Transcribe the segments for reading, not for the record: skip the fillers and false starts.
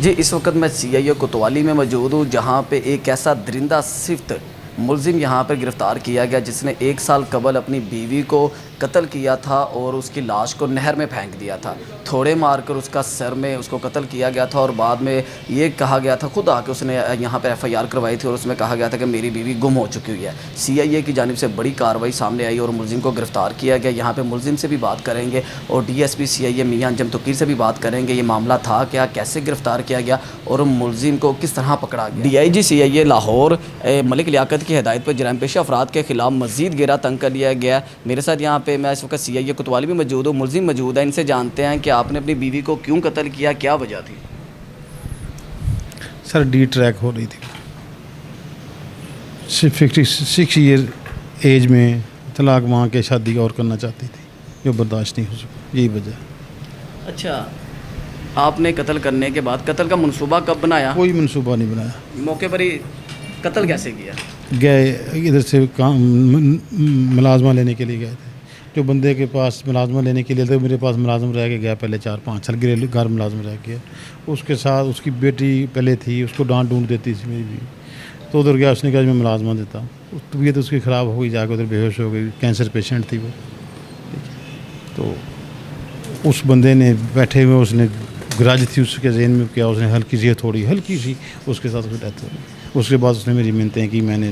جی اس وقت میں سی آئی اے کوتوالی میں موجود ہوں جہاں پہ ایک ایسا درندہ صفت ملزم یہاں پر گرفتار کیا گیا جس نے 1 سال قبل اپنی بیوی کو قتل کیا تھا اور اس کی لاش کو نہر میں پھینک دیا تھا، تھوڑے مار کر اس کا سر میں اس کو قتل کیا گیا تھا اور بعد میں یہ کہا گیا تھا، خود آ کے اس نے یہاں پہ ایف آئی آر کروائی تھی اور اس میں کہا گیا تھا کہ میری بیوی گم ہو چکی ہوئی ہے۔ سی آئی اے کی جانب سے بڑی کارروائی سامنے آئی اور ملزم کو گرفتار کیا گیا۔ یہاں پہ ملزم سے بھی بات کریں گے اور ڈی ایس پی سی آئی اے میاں انجم توقیر سے بھی بات کریں گے، یہ معاملہ تھا کیا، کیسے گرفتار کیا گیا اور ملزم کو کس طرح پکڑا گیا۔ ڈی آئی جی سی آئی اے لاہور ملک لیاقت کی ہدایت پر جرائم پیشہ افراد کے خلاف مزید گھیرا تنگ کر لیا گیا۔ میرے ساتھ یہاں پہ میں اس وقت سی آئی اے کوتوالی میں موجود ہوں، ملزم موجود ہے، ان سے جانتے ہیں کہ آپ نے اپنی بیوی کو کیوں قتل کیا، کیا وجہ تھی؟ سر ڈی ٹریک ہو رہی تھی، 56 ایئر ایج میں طلاق مانگ کے شادی اور کرنا چاہتی تھی، جو برداشت نہیں ہو سکا، یہی وجہ ہے۔ اچھا، آپ نے قتل کرنے کے بعد قتل کا منصوبہ کب بنایا؟ کوئی منصوبہ نہیں بنایا، موقع پر ہی قتل کیسے کیا؟ گئے ادھر سے کام ملازمہ لینے کے لیے گئے تھے، جو بندے کے پاس ملازمہ لینے کے لیے تھے میرے پاس ملازم رہ کے گیا، پہلے 4-5 سال گھریلو گھر ملازم رہ گیا، اس کے ساتھ اس کی بیٹی پہلے تھی، اس کو ڈانٹ ڈونٹ دیتی تھی میری بیوی، تو ادھر گیا، اس نے کہا میں ملازمہ دیتا ہوں، طبیعت اس کی خراب ہو گئی، جا کے ادھر بے ہوش ہو گئی، کینسر پیشنٹ تھی وہ، تو اس بندے نے بیٹھے ہوئے اس نے گرج تھی اس کے ذہن میں کیا، اس نے ہلکی سی اس کے ساتھ ڈیتھ ہو گئی۔ اس کے بعد اس نے میری منتیں کی، میں نے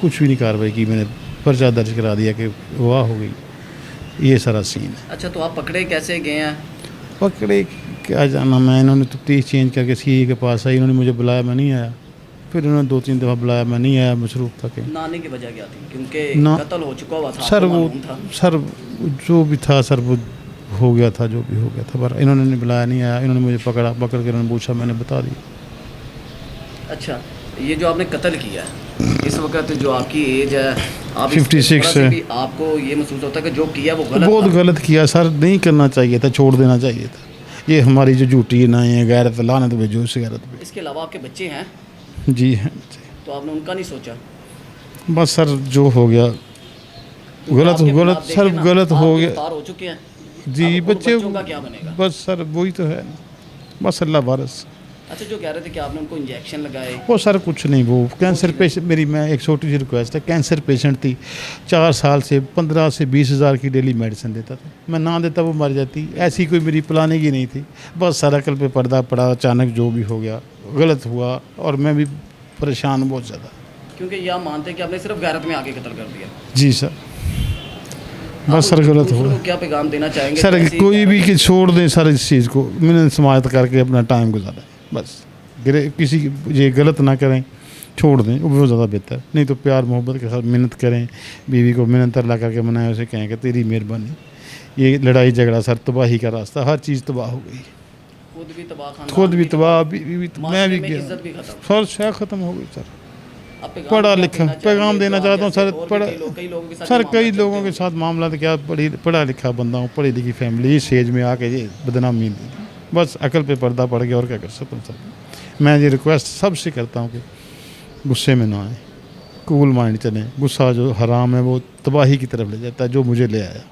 کچھ بھی نہیں کارروائی کی، میں نے پرچہ درج کرا دیا کہ واہ ہو گئی، یہ سارا سین ہے۔ اچھا، تو آپ پکڑے کیسے گئے ہیں؟ پکڑے کیا جانا میں، انہوں نے تفتیش چینج کر کے سی اے کے پاس آئی، انہوں نے مجھے بلایا، میں نہیں آیا، پھر انہوں نے 2-3 دفعہ بلایا، میں نہیں آیا، مصروف تھا کہ نہ آنے کی وجہ کیا تھی؟ کیونکہ نہ قتل ہو چکا ہوا تھا، سر، آپ کو وہ معلوم تھا؟ سر جو بھی تھا سر وہ ہو گیا تھا، جو بھی ہو گیا تھا، پر انہوں نے بلایا، نہیں آیا، انہوں نے مجھے پکڑ کے انہوں نے پوچھا، میں نے بتا دیا۔ اچھا، یہ جو آپ نے قتل کیا ہے اس وقت جو آپ کی ایج ہے، آپ 56 ہے، آپ کو یہ محسوس ہوتا ہے کہ جو کیا وہ غلط بہت تھا؟ غلط کیا سر، نہیں کرنا چاہیے تھا، چھوڑ دینا چاہیے تھا، یہ ہماری جو جھوٹی نہ ہے غیرت لعنت پہ جو اس غیرت پہ۔ اس کے علاوہ آپ کے بچے ہیں جی ہیں، تو آپ نے ان کا نہیں سوچا؟ بس سر جو ہو گیا غلط سر، غلط ہو گیا گرفتار ہو چکے ہیں جی، بچے بچوں کا کیا بنے گا؟ بس سر وہی تو ہے نا، بس اللہ وارث۔ اچھا، جو کہہ رہے تھے کہ آپ نے ان کو انجیکشن لگائے، وہ سر کچھ نہیں، وہ کینسر پیشنٹ، میری میں ایک چھوٹی سی ریکویسٹ ہے، کینسر پیشنٹ تھی، 4 سال سے 15 سے 20 ہزار کی ڈیلی میڈیسن دیتا تھا، میں نہ دیتا وہ مر جاتی، ایسی کوئی میری پلاننگ ہی نہیں تھی، بس سر عقل پہ پردہ پڑا، اچانک جو بھی ہو گیا غلط ہوا، اور میں بھی پریشان بہت زیادہ۔ کیونکہ یہ آپ مانتے ہیں کہ آپ نے صرف غیرت میں آگے قتل کر دیا؟ جی سر، بس سر غلط ہوا۔ کیا پیغام دینا چاہیں گے؟ سر کوئی بھی کہ چھوڑ دیں سر اس چیز کو، میں نے سماعت کر کے اپنا ٹائم گزارا، بس کسی یہ غلط نہ کریں، چھوڑ دیں، وہ زیادہ بہتر، نہیں تو پیار محبت کے ساتھ محنت کریں، بیوی کو محنت اللہ کر کے منائیں، اسے کہیں کہ تیری مہربانی، یہ لڑائی جھگڑا سر تباہی کا راستہ، ہر چیز تباہ ہو گئی، خود بھی تباہ، خود بھی تباہ، میں بھی گیا، عزت بھی ختم، سر شاید ختم ہو گئی سر۔ پڑھا لکھا پیغام دینا چاہتا ہوں سر، کئی لوگوں کے ساتھ معاملات کیا، پڑھا لکھا بندہ ہوں، پڑھی لکھی فیملی، اس ایج میں آ کے یہ بدنامی دی، بس عقل پہ پردہ پڑ گیا، اور کیا کر سکتا ہوں سر۔ میں یہ ریکویسٹ سب سے کرتا ہوں کہ غصے میں نہ آئیں، کول مائنڈ چلیں، غصہ جو حرام ہے وہ تباہی کی طرف لے جاتا ہے، جو مجھے لے آیا۔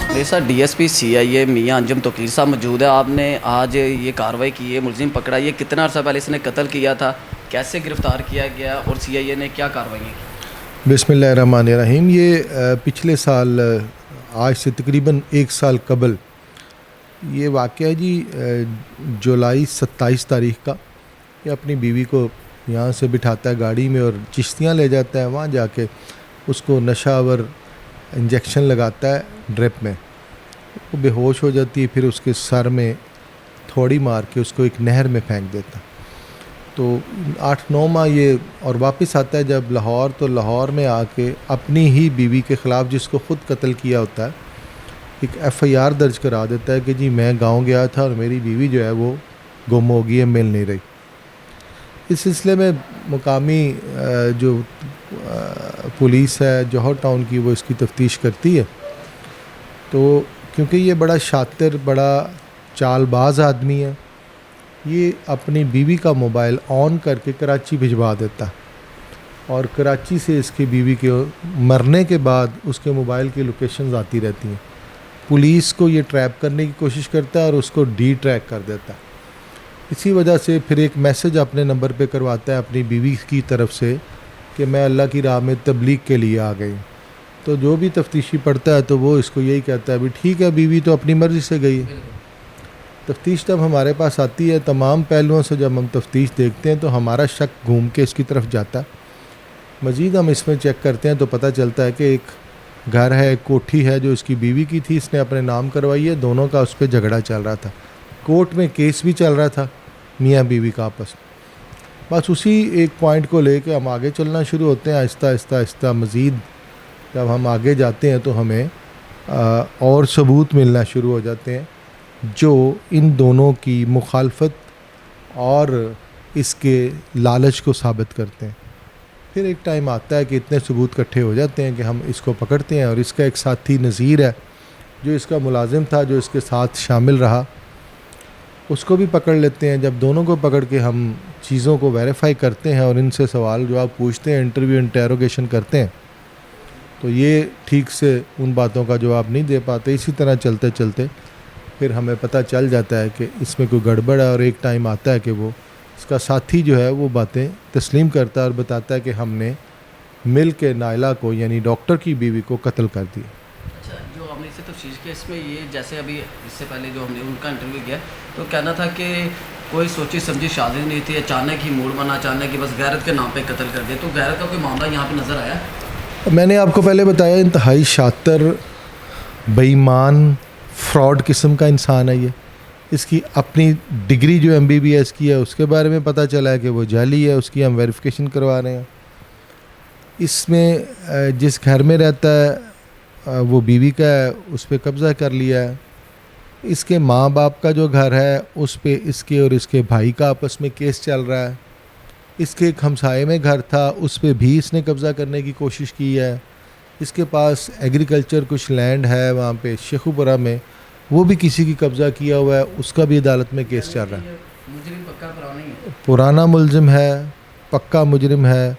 میرے ساتھ ڈی ایس پی سی آئی اے میاں انجم توقیر صاحب موجود ہے، آپ نے آج یہ کارروائی کی ہے، ملزم پکڑا، یہ کتنا عرصہ پہلے اس نے قتل کیا تھا، کیسے گرفتار کیا گیا اور سی آئی اے نے کیا کارروائیاں کی؟ بسم اللہ الرحمن الرحیم۔ یہ پچھلے سال آج سے تقریباً 1 سال قبل یہ واقعہ جی، جولائی 27 تاریخ کا، یہ اپنی بیوی کو یہاں سے بٹھاتا ہے گاڑی میں اور چشتیاں لے جاتا ہے، وہاں جا کے اس کو نشہ آور انجیکشن لگاتا ہے ڈرپ میں، وہ بے ہوش ہو جاتی ہے، پھر اس کے سر میں تھوڑی مار کے اس کو ایک نہر میں پھینک دیتا، تو 8-9 ماہ یہ، اور واپس آتا ہے جب لاہور، تو لاہور میں آ کے اپنی ہی بیوی کے خلاف، جس کو خود قتل کیا ہوتا ہے، ایک ایف آئی آر درج کرا دیتا ہے کہ جی میں گاؤں گیا تھا اور میری بیوی جو ہے وہ گم ہو گئی ہے، مل نہیں رہی۔ اس سلسلے میں مقامی جو پولیس ہے جوہر ٹاؤن کی، وہ اس کی تفتیش کرتی ہے، تو کیونکہ یہ بڑا شاطر، بڑا چال باز آدمی ہے. یہ اپنی بیوی کا موبائل آن کر کے کراچی بھجوا دیتا، اور کراچی سے اس کی بیوی کے مرنے کے بعد اس کے موبائل کی لوکیشنز آتی رہتی ہیں. پولیس کو یہ ٹریپ کرنے کی کوشش کرتا ہے اور اس کو ڈی ٹریک کر دیتا ہے. اسی وجہ سے پھر ایک میسج اپنے نمبر پہ کرواتا ہے اپنی بیوی کی طرف سے کہ میں اللہ کی راہ میں تبلیغ کے لیے آ گئی. تو جو بھی تفتیشی پڑھتا ہے تو وہ اس کو یہی کہتا ہے بھی ٹھیک ہے، بیوی تو اپنی مرضی سے گئی ہے. تفتیش جب ہمارے پاس آتی ہے، تمام پہلوؤں سے جب ہم تفتیش دیکھتے ہیں تو ہمارا شک گھوم کے اس کی طرف جاتا ہے. مزید ہم اس میں چیک کرتے ہیں تو پتہ چلتا ہے کہ ایک گھر ہے، ایک کوٹھی ہے جو اس کی بیوی کی تھی، اس نے اپنے نام کروائی ہے. دونوں کا اس پہ جھگڑا چل رہا تھا، کورٹ میں کیس بھی چل رہا تھا میاں بیوی کا آپس میں. بس اسی ایک پوائنٹ کو لے کے ہم آگے چلنا شروع ہوتے ہیں آہستہ آہستہ آہستہ. مزید جب ہم آگے جاتے ہیں تو ہمیں اور ثبوت ملنا شروع ہو جاتے ہیں جو ان دونوں کی مخالفت اور اس کے لالچ کو ثابت کرتے ہیں. پھر ایک ٹائم آتا ہے کہ اتنے ثبوت اکٹھے ہو جاتے ہیں کہ ہم اس کو پکڑتے ہیں، اور اس کا ایک ساتھی نذیر ہے جو اس کا ملازم تھا، جو اس کے ساتھ شامل رہا، اس کو بھی پکڑ لیتے ہیں. جب دونوں کو پکڑ کے ہم چیزوں کو ویریفائی کرتے ہیں اور ان سے سوال جواب پوچھتے ہیں، انٹرویو انٹیروگیشن کرتے ہیں، تو یہ ٹھیک سے ان باتوں کا جواب نہیں دے پاتے. اسی طرح چلتے چلتے پھر ہمیں پتہ چل جاتا ہے کہ اس میں کوئی گڑبڑ ہے، اور ایک ٹائم آتا ہے کہ وہ اس کا ساتھی جو ہے وہ باتیں تسلیم کرتا ہے اور بتاتا ہے کہ ہم نے مل کے نائلہ کو، یعنی ڈاکٹر کی بیوی کو قتل کر دیا. اچھا، جو ہم نے اسے تفتیش کیا اس میں یہ جیسے ابھی اس سے پہلے جو ہم نے ان کا انٹرویو کیا تو کہنا تھا کہ کوئی سوچی سمجھی شادی نہیں تھی، اچانک ہی موڑ بنا، اچانک ہی بس غیرت کے نام پہ قتل کر دیا. تو غیرت کا کوئی معاملہ یہاں پہ نظر آیا؟ میں نے آپ کو پہلے بتایا انتہائی شاطر، بے ایمان، فراڈ قسم کا انسان ہے یہ. اس کی اپنی ڈگری جو MBBS کی ہے اس کے بارے میں پتہ چلا ہے کہ وہ جعلی ہے، اس کی ہم ویریفیکیشن کروا رہے ہیں. اس میں جس گھر میں رہتا ہے وہ بیوی کا ہے، اس پہ قبضہ کر لیا ہے. اس کے ماں باپ کا جو گھر ہے اس پہ اس کے اور اس کے بھائی کا آپس میں کیس چل رہا ہے. اس کے ایک ہمسائے میں گھر تھا، اس پہ بھی اس نے قبضہ کرنے کی کوشش کی ہے. اس کے پاس ایگریکلچر کچھ لینڈ ہے وہاں پہ شیخوپورہ میں، وہ بھی کسی کی قبضہ کیا ہوا ہے، اس کا بھی عدالت میں کیس چل رہا ہے. مجرم پکا پرانا ہی ہے، پرانا ملزم ہے، پکا مجرم ہے.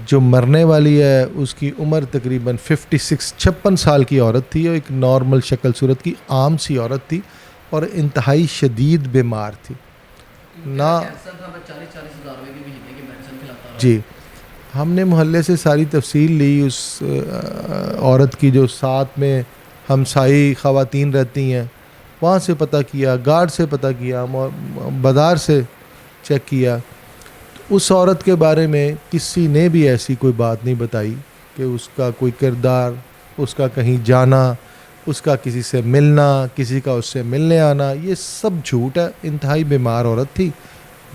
جو مرنے والی ہے اس کی عمر تقریباً 56 سال کی عورت تھی، اور ایک نارمل شکل صورت کی عام سی عورت تھی، اور انتہائی شدید بیمار تھی. نہ 40,000 روپے کی مہینے کی میڈیسن کھلاتا رہا. جی، ہم نے محلے سے ساری تفصیل لی اس عورت کی جو ساتھ میں ہمسائی خواتین رہتی ہیں، وہاں سے پتہ کیا، گارڈ سے پتہ کیا، بازار سے چیک کیا. اس عورت کے بارے میں کسی نے بھی ایسی کوئی بات نہیں بتائی کہ اس کا کوئی کردار، اس کا کہیں جانا، اس کا کسی سے ملنا، کسی کا اس سے ملنے آنا، یہ سب جھوٹ ہے. انتہائی بیمار عورت تھی،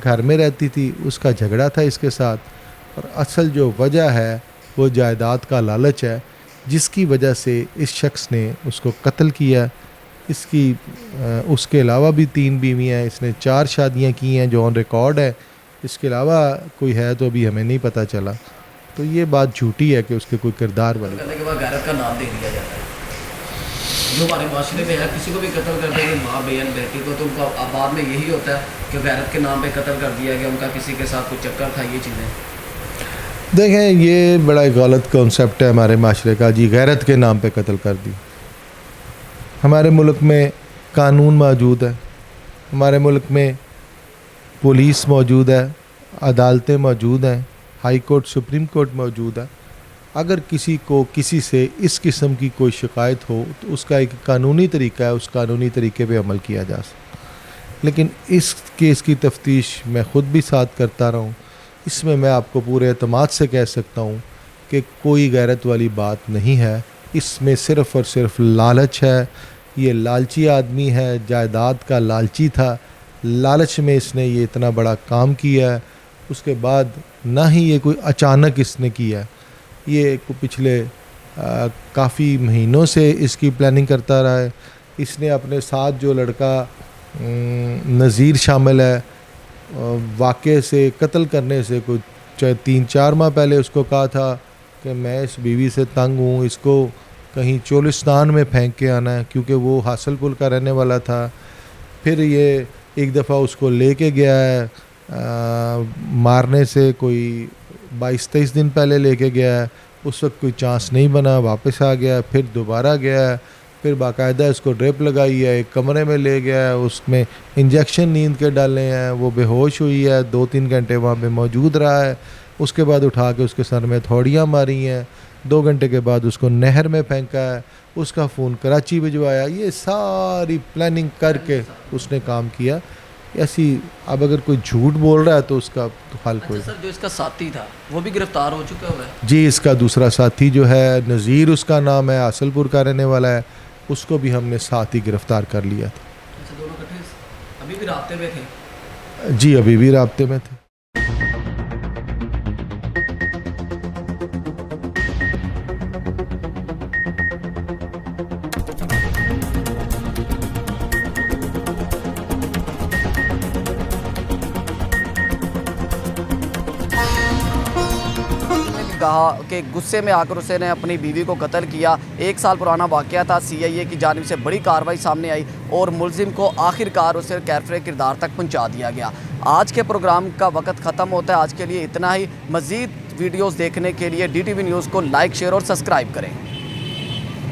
گھر میں رہتی تھی، اس کا جھگڑا تھا اس کے ساتھ، اور اصل جو وجہ ہے وہ جائیداد کا لالچ ہے، جس کی وجہ سے اس شخص نے اس کو قتل کیا. اس کے علاوہ بھی 3 بیویاں ہیں، اس نے 4 شادیاں کی ہیں جو آن ریکارڈ ہے. اس کے علاوہ کوئی ہے تو ابھی ہمیں نہیں پتہ چلا. تو یہ بات جھوٹی ہے کہ اس کے کوئی کردار بنے. کہنے کے بعد غیرت کا نام دے دیا جاتا ہے جو ہمارے معاشرے میں ہے. کسی کو بھی قتل کرتے ہیں ماں بہن بیٹی کو، تو ان کا بعد میں یہی ہوتا ہے کہ غیرت کے نام پہ قتل کر دیا گیا، ان کا کسی کے ساتھ کچھ چکر تھا. یہ چیزیں دیکھیں، یہ بڑا غلط کانسیپٹ ہے ہمارے معاشرے کا. جی، غیرت کے نام پہ قتل کر دی. ہمارے ملک میں قانون موجود ہے، ہمارے ملک میں پولیس موجود ہے، عدالتیں موجود ہیں، ہائی کورٹ، سپریم کورٹ موجود ہے. اگر کسی کو کسی سے اس قسم کی کوئی شکایت ہو تو اس کا ایک قانونی طریقہ ہے، اس قانونی طریقے پہ عمل کیا جا سکتا. لیکن اس کیس کی تفتیش میں خود بھی ساتھ کرتا رہا ہوں. اس میں آپ کو پورے اعتماد سے کہہ سکتا ہوں کہ کوئی غیرت والی بات نہیں ہے. اس میں صرف اور صرف لالچ ہے. یہ لالچی آدمی ہے، جائیداد کا لالچی تھا، لالچ میں اس نے یہ اتنا بڑا کام کیا ہے. اس کے بعد نہ ہی یہ کوئی اچانک اس نے کیا ہے، یہ پچھلے کافی مہینوں سے اس کی پلاننگ کرتا رہا ہے. اس نے اپنے ساتھ جو لڑکا نذیر شامل ہے، واقعے سے قتل کرنے سے کچھ 3-4 ماہ پہلے اس کو کہا تھا کہ میں اس بیوی سے تنگ ہوں، اس کو کہیں چولستان میں پھینک کے آنا ہے، کیونکہ وہ حاصل پور کا رہنے والا تھا. پھر یہ ایک دفعہ اس کو لے کے گیا ہے مارنے سے کوئی 22-23 دن پہلے لے کے گیا ہے. اس وقت کوئی چانس نہیں بنا، واپس آ گیا. پھر دوبارہ گیا ہے، پھر باقاعدہ اس کو ڈرپ لگائی ہے، ایک کمرے میں لے گیا ہے، اس میں انجیکشن نیند کے ڈالے ہیں. وہ بے ہوش ہوئی ہے، 2-3 گھنٹے وہاں پہ موجود رہا ہے. اس کے بعد اٹھا کے اس کے سر میں تھوڑیاں ماری ہیں. 2 گھنٹے کے بعد اس کو نہر میں پھینکا ہے. اس کا فون کراچی بھجوایا. یہ ساری پلاننگ کر کے اس نے کام کیا. ایسی اب اگر کوئی جھوٹ بول رہا ہے تو اس کا تو حل کوئی. سر جو اس کا ساتھی تھا وہ بھی گرفتار ہو چکا ہوا ہے؟ جی اس کا دوسرا ساتھی جو ہے نذیر اس کا نام ہے، حاصل پور کا رہنے والا ہے، اس کو بھی ہم نے ساتھ ہی گرفتار کر لیا تھا. اچھا دونوں کٹھے ابھی بھی رابطے میں تھے؟ جی ابھی بھی رابطے میں تھے. کہا کہ غصے میں آ کر اسے نے اپنی بیوی کو قتل کیا. 1 سال پرانا واقعہ تھا. CIA کی جانب سے بڑی کارروائی سامنے آئی اور ملزم کو آخر کار اسے کیفر کردار تک پہنچا دیا گیا. آج کے پروگرام کا وقت ختم ہوتا ہے. آج کے لیے اتنا ہی. مزید ویڈیوز دیکھنے کے لیے DTV نیوز کو لائک، شیئر اور سبسکرائب کریں.